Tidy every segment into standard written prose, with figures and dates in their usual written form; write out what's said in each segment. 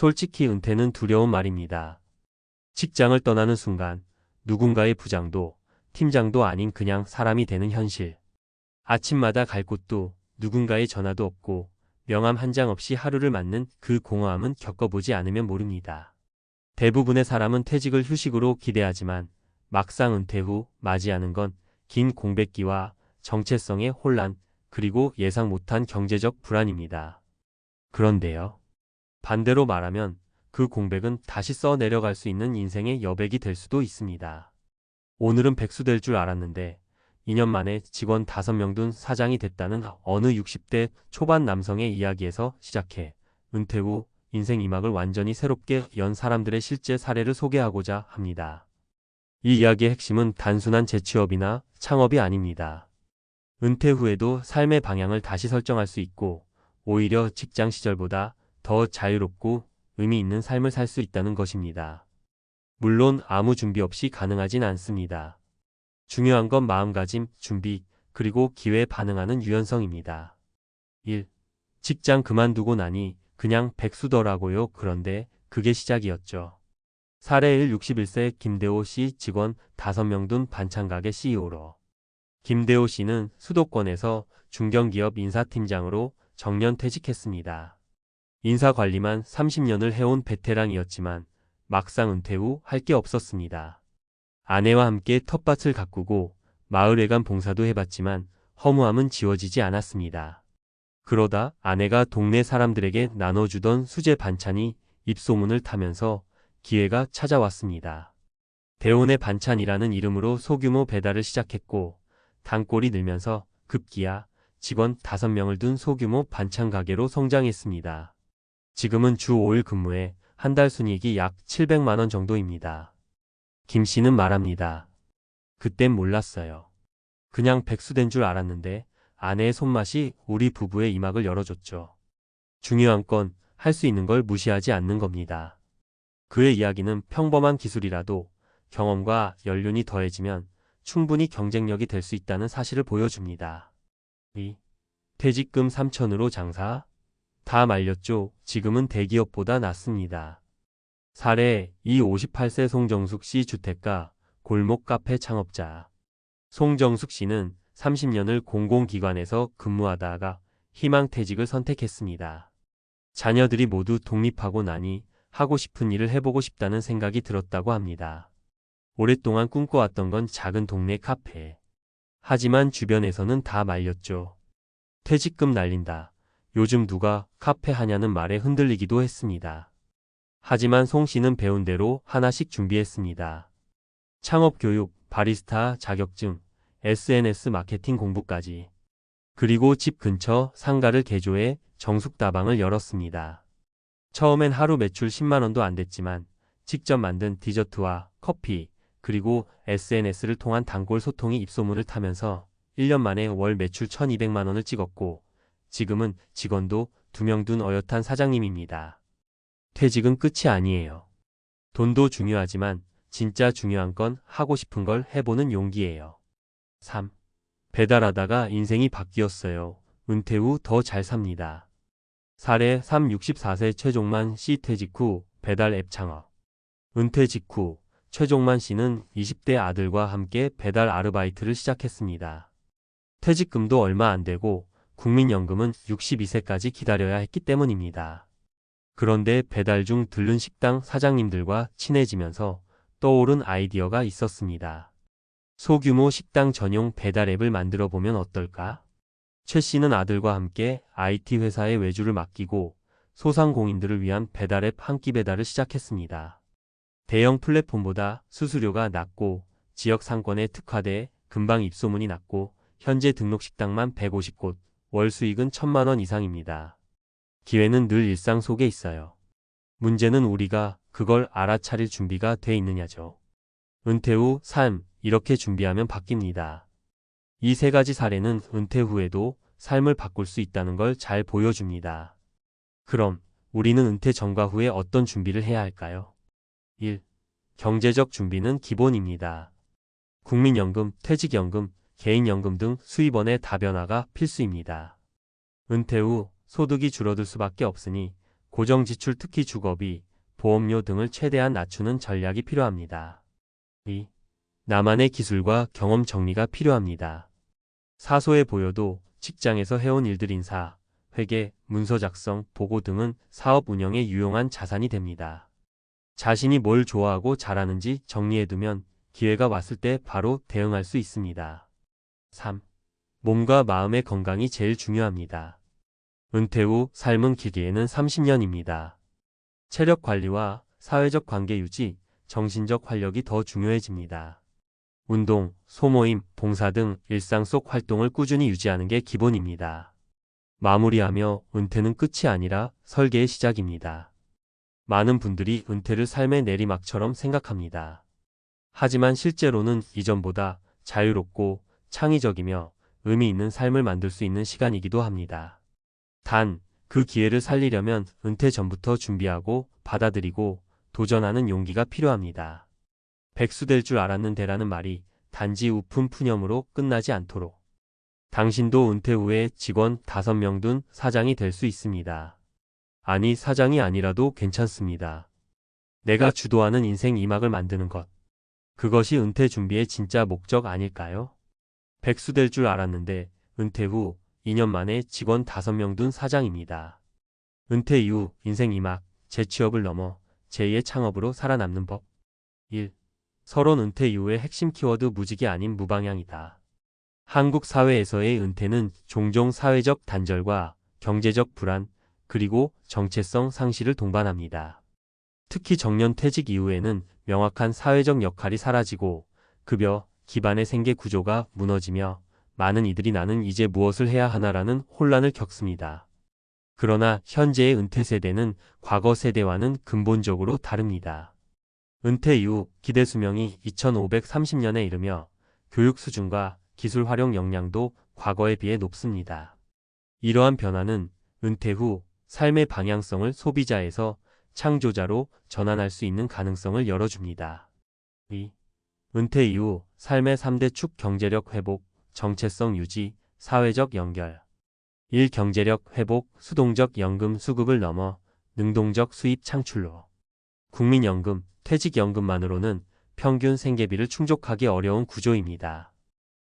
솔직히 은퇴는 두려운 말입니다. 직장을 떠나는 순간 누군가의 부장도 팀장도 아닌 그냥 사람이 되는 현실. 아침마다 갈 곳도 누군가의 전화도 없고 명함 한 장 없이 하루를 맞는 그 공허함은 겪어보지 않으면 모릅니다. 대부분의 사람은 퇴직을 휴식으로 기대하지만 막상 은퇴 후 맞이하는 건 긴 공백기와 정체성의 혼란, 그리고 예상 못한 경제적 불안입니다. 그런데요. 반대로 말하면 그 공백은 다시 써 내려갈 수 있는 인생의 여백이 될 수도 있습니다. 오늘은 백수 될 줄 알았는데 2년 만에 직원 5명 둔 사장이 됐다는 어느 60대 초반 남성의 이야기에서 시작해 은퇴 후 인생 2막을 완전히 새롭게 연 사람들의 실제 사례를 소개하고자 합니다. 이 이야기의 핵심은 단순한 재취업이나 창업이 아닙니다. 은퇴 후에도 삶의 방향을 다시 설정할 수 있고 오히려 직장 시절보다 더 자유롭고 의미 있는 삶을 살 수 있다는 것입니다. 물론 아무 준비 없이 가능하진 않습니다. 중요한 건 마음가짐, 준비, 그리고 기회에 반응하는 유연성입니다. 1. 직장 그만두고 나니 그냥 백수더라고요. 그런데 그게 시작이었죠. 사례 1. 61세 김대호 씨, 직원 5명 둔 반찬가게 CEO로. 김대호 씨는 수도권에서 중견기업 인사팀장으로 정년 퇴직했습니다. 인사관리만 30년을 해온 베테랑이었지만 막상 은퇴 후 할 게 없었습니다. 아내와 함께 텃밭을 가꾸고 마을회관 봉사도 해봤지만 허무함은 지워지지 않았습니다. 그러다 아내가 동네 사람들에게 나눠주던 수제 반찬이 입소문을 타면서 기회가 찾아왔습니다. 대혼의 반찬이라는 이름으로 소규모 배달을 시작했고 단골이 늘면서 급기야 직원 5명을 둔 소규모 반찬 가게로 성장했습니다. 지금은 주 5일 근무에 한 달 순이익이 약 700만 원 정도입니다. 김 씨는 말합니다. 그땐 몰랐어요. 그냥 백수된 줄 알았는데 아내의 손맛이 우리 부부의 이막을 열어줬죠. 중요한 건 할 수 있는 걸 무시하지 않는 겁니다. 그의 이야기는 평범한 기술이라도 경험과 연륜이 더해지면 충분히 경쟁력이 될 수 있다는 사실을 보여줍니다. 2. 퇴직금 3천으로 장사? 다 말렸죠. 지금은 대기업보다 낫습니다. 사례 2. 58세 송정숙 씨, 주택가, 골목 카페 창업자. 송정숙 씨는 30년을 공공기관에서 근무하다가 희망퇴직을 선택했습니다. 자녀들이 모두 독립하고 나니 하고 싶은 일을 해보고 싶다는 생각이 들었다고 합니다. 오랫동안 꿈꿔왔던 건 작은 동네 카페. 하지만 주변에서는 다 말렸죠. 퇴직금 날린다. 요즘 누가 카페 하냐는 말에 흔들리기도 했습니다. 하지만 송 씨는 배운 대로 하나씩 준비했습니다. 창업교육, 바리스타 자격증, SNS 마케팅 공부까지. 그리고 집 근처 상가를 개조해 정숙다방을 열었습니다. 처음엔 하루 매출 10만 원도 안 됐지만 직접 만든 디저트와 커피, 그리고 SNS를 통한 단골 소통이 입소문을 타면서 1년 만에 월 매출 1200만 원을 찍었고 지금은 직원도 2명 둔 어엿한 사장님입니다. 퇴직은 끝이 아니에요. 돈도 중요하지만 진짜 중요한 건 하고 싶은 걸 해보는 용기예요. 3. 배달하다가 인생이 바뀌었어요. 은퇴 후 더 잘 삽니다. 사례 3. 64세 최종만 씨, 퇴직 후 배달 앱 창업. 은퇴 직후 최종만 씨는 20대 아들과 함께 배달 아르바이트를 시작했습니다. 퇴직금도 얼마 안 되고 국민연금은 62세까지 기다려야 했기 때문입니다. 그런데 배달 중 들른 식당 사장님들과 친해지면서 떠오른 아이디어가 있었습니다. 소규모 식당 전용 배달 앱을 만들어 보면 어떨까? 최 씨는 아들과 함께 IT 회사에 외주를 맡기고 소상공인들을 위한 배달 앱 한 끼 배달을 시작했습니다. 대형 플랫폼보다 수수료가 낮고 지역 상권에 특화돼 금방 입소문이 났고 현재 등록 식당만 150곳, 월 수익은 1000만 원 이상입니다. 기회는 늘 일상 속에 있어요. 문제는 우리가 그걸 알아차릴 준비가 돼 있느냐죠. 은퇴 후 삶, 이렇게 준비하면 바뀝니다. 이 3가지 사례는 은퇴 후에도 삶을 바꿀 수 있다는 걸 잘 보여줍니다. 그럼 우리는 은퇴 전과 후에 어떤 준비를 해야 할까요? 1. 경제적 준비는 기본입니다. 국민연금, 퇴직연금, 개인연금 등 수입원의 다변화가 필수입니다. 은퇴 후 소득이 줄어들 수밖에 없으니 고정 지출 특히 주거비, 보험료 등을 최대한 낮추는 전략이 필요합니다. 2. 나만의 기술과 경험 정리가 필요합니다. 사소해 보여도 직장에서 해온 일들 인사, 회계, 문서 작성, 보고 등은 사업 운영에 유용한 자산이 됩니다. 자신이 뭘 좋아하고 잘하는지 정리해두면 기회가 왔을 때 바로 대응할 수 있습니다. 3. 몸과 마음의 건강이 제일 중요합니다. 은퇴 후 삶은 길이에는 30년입니다. 체력 관리와 사회적 관계 유지, 정신적 활력이 더 중요해집니다. 운동, 소모임, 봉사 등 일상 속 활동을 꾸준히 유지하는 게 기본입니다. 마무리하며 은퇴는 끝이 아니라 설계의 시작입니다. 많은 분들이 은퇴를 삶의 내리막처럼 생각합니다. 하지만 실제로는 이전보다 자유롭고 창의적이며 의미 있는 삶을 만들 수 있는 시간이기도 합니다. 단, 그 기회를 살리려면 은퇴 전부터 준비하고 받아들이고 도전하는 용기가 필요합니다. 백수될 줄 알았는데라는 말이 단지 우픈 푸념으로 끝나지 않도록 당신도 은퇴 후에 직원 5명 둔 사장이 될 수 있습니다. 아니, 사장이 아니라도 괜찮습니다. 내가 주도하는 인생 2막을 만드는 것. 그것이 은퇴 준비의 진짜 목적 아닐까요? 백수될 줄 알았는데 은퇴 후 2년 만에 직원 5명 둔 사장입니다. 은퇴 이후 인생 2막, 재취업을 넘어 제2의 창업으로 살아남는 법. 1. 서론 은퇴 이후의 핵심 키워드 무직이 아닌 무방향이다. 한국 사회에서의 은퇴는 종종 사회적 단절과 경제적 불안, 그리고 정체성 상실을 동반합니다. 특히 정년 퇴직 이후에는 명확한 사회적 역할이 사라지고 급여, 기반의 생계 구조가 무너지며 많은 이들이 나는 이제 무엇을 해야 하나라는 혼란을 겪습니다. 그러나 현재의 은퇴 세대는 과거 세대와는 근본적으로 다릅니다. 은퇴 이후 기대 수명이 2530년에 이르며 교육 수준과 기술 활용 역량도 과거에 비해 높습니다. 이러한 변화는 은퇴 후 삶의 방향성을 소비자에서 창조자로 전환할 수 있는 가능성을 열어줍니다. 2. 은퇴 이후 삶의 3대 축 경제력 회복, 정체성 유지, 사회적 연결. 1. 경제력 회복, 수동적 연금 수급을 넘어 능동적 수입 창출로. 국민연금, 퇴직연금만으로는 평균 생계비를 충족하기 어려운 구조입니다.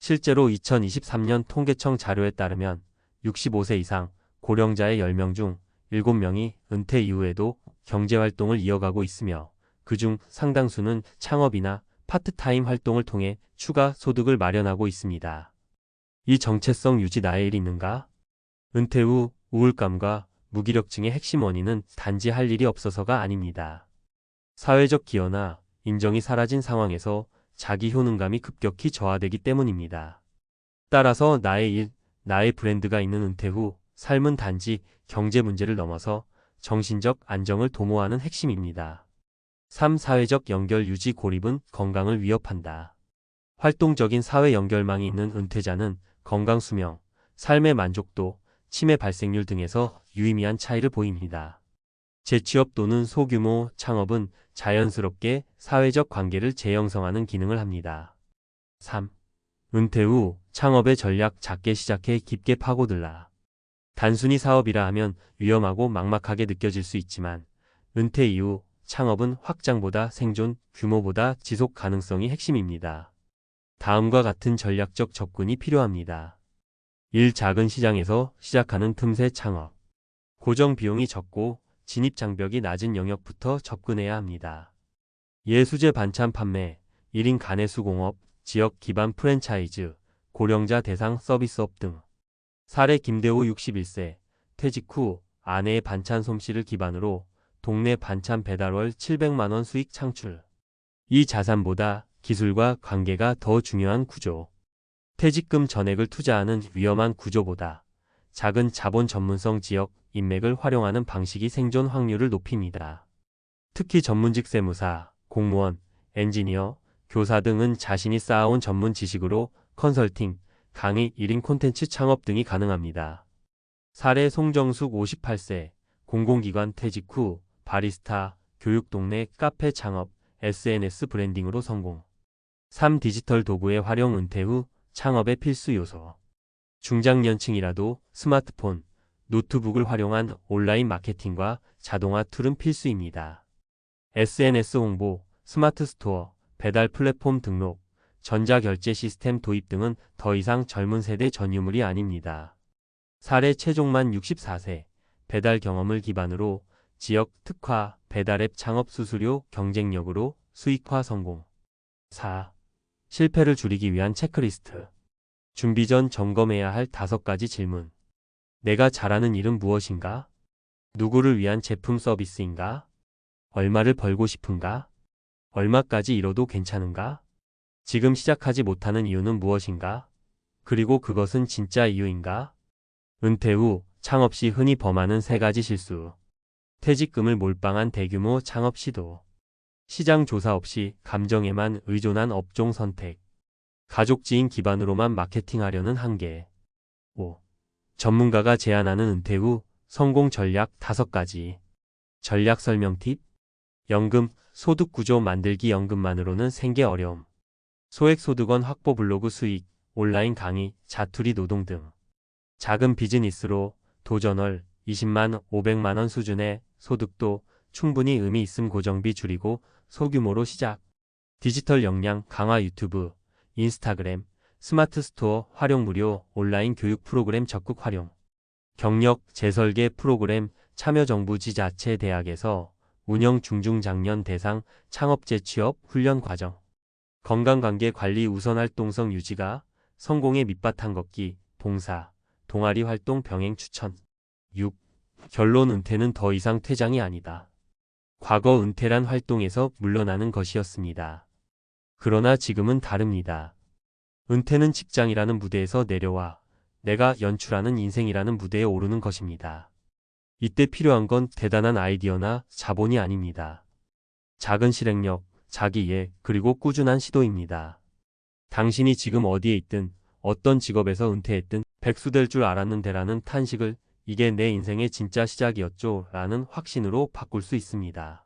실제로 2023년 통계청 자료에 따르면 65세 이상 고령자의 10명 중 7명이 은퇴 이후에도 경제활동을 이어가고 있으며 그중 상당수는 창업이나 파트타임 활동을 통해 추가 소득을 마련하고 있습니다. 이 정체성 유지 나의 일 있는가? 은퇴 후 우울감과 무기력증의 핵심 원인은 단지 할 일이 없어서가 아닙니다. 사회적 기여나 인정이 사라진 상황에서 자기 효능감이 급격히 저하되기 때문입니다. 따라서 나의 일, 나의 브랜드가 있는 은퇴 후 삶은 단지 경제 문제를 넘어서 정신적 안정을 도모하는 핵심입니다. 3. 사회적 연결 유지 고립은 건강을 위협한다. 활동적인 사회 연결망이 있는 은퇴자는 건강 수명, 삶의 만족도, 치매 발생률 등에서 유의미한 차이를 보입니다. 재취업 또는 소규모 창업은 자연스럽게 사회적 관계를 재형성하는 기능을 합니다. 3. 은퇴 후 창업의 전략 작게 시작해 깊게 파고들라. 단순히 사업이라 하면 위험하고 막막하게 느껴질 수 있지만 은퇴 이후 창업은 확장보다 생존, 규모보다 지속 가능성이 핵심입니다. 다음과 같은 전략적 접근이 필요합니다. 1. 작은 시장에서 시작하는 틈새 창업. 고정 비용이 적고 진입 장벽이 낮은 영역부터 접근해야 합니다. 예수제 반찬 판매, 1인 가내수공업, 지역 기반 프랜차이즈, 고령자 대상 서비스업 등. 사례 김대호 61세, 퇴직 후 아내의 반찬 솜씨를 기반으로 동네 반찬 배달월 700만원 수익 창출. 이 자산보다 기술과 관계가 더 중요한 구조. 퇴직금 전액을 투자하는 위험한 구조보다 작은 자본 전문성 지역 인맥을 활용하는 방식이 생존 확률을 높입니다. 특히 전문직 세무사, 공무원, 엔지니어, 교사 등은 자신이 쌓아온 전문 지식으로 컨설팅, 강의, 1인 콘텐츠 창업 등이 가능합니다. 사례 송정숙 58세, 공공기관 퇴직 후 바리스타, 교육 동네 카페 창업, SNS 브랜딩으로 성공. 3. 디지털 도구의 활용 은퇴 후 창업의 필수 요소. 중장년층이라도 스마트폰, 노트북을 활용한 온라인 마케팅과 자동화 툴은 필수입니다. SNS 홍보, 스마트 스토어, 배달 플랫폼 등록, 전자결제 시스템 도입 등은 더 이상 젊은 세대 전유물이 아닙니다. 사례 최종만 64세, 배달 경험을 기반으로 지역 특화, 배달앱 창업 수수료 경쟁력으로 수익화 성공. 4. 실패를 줄이기 위한 체크리스트. 준비 전 점검해야 할 5가지 질문. 내가 잘하는 일은 무엇인가? 누구를 위한 제품 서비스인가? 얼마를 벌고 싶은가? 얼마까지 잃어도 괜찮은가? 지금 시작하지 못하는 이유는 무엇인가? 그리고 그것은 진짜 이유인가? 은퇴 후 창업 시 흔히 범하는 3가지 실수. 퇴직금을 몰빵한 대규모 창업 시도. 시장 조사 없이 감정에만 의존한 업종 선택. 가족 지인 기반으로만 마케팅하려는 한계. 5. 전문가가 제안하는 은퇴 후 성공 전략 5가지. 전략 설명 팁. 연금, 소득 구조 만들기. 연금만으로는 생계 어려움. 소액소득원 확보. 블로그 수익, 온라인 강의, 자투리 노동 등. 작은 비즈니스로 도전월 20만, 500만 원 수준의 소득도 충분히 의미 있음. 고정비 줄이고 소규모로 시작. 디지털 역량 강화. 유튜브, 인스타그램, 스마트 스토어 활용. 무료 온라인 교육 프로그램 적극 활용. 경력 재설계 프로그램 참여. 정부 지자체 대학에서 운영. 중증장년 대상 창업재 취업 훈련 과정. 건강관계 관리. 우선 활동성 유지가 성공의 밑바탕. 걷기, 봉사, 동아리 활동 병행 추천. 6. 결론. 은퇴는 더 이상 퇴장이 아니다. 과거 은퇴란 활동에서 물러나는 것이었습니다. 그러나 지금은 다릅니다. 은퇴는 직장이라는 무대에서 내려와 내가 연출하는 인생이라는 무대에 오르는 것입니다. 이때 필요한 건 대단한 아이디어나 자본이 아닙니다. 작은 실행력, 자기 이해, 그리고 꾸준한 시도입니다. 당신이 지금 어디에 있든 어떤 직업에서 은퇴했든 백수될 줄 알았는데라는 탄식을 이게 내 인생의 진짜 시작이었죠 라는 확신으로 바꿀 수 있습니다.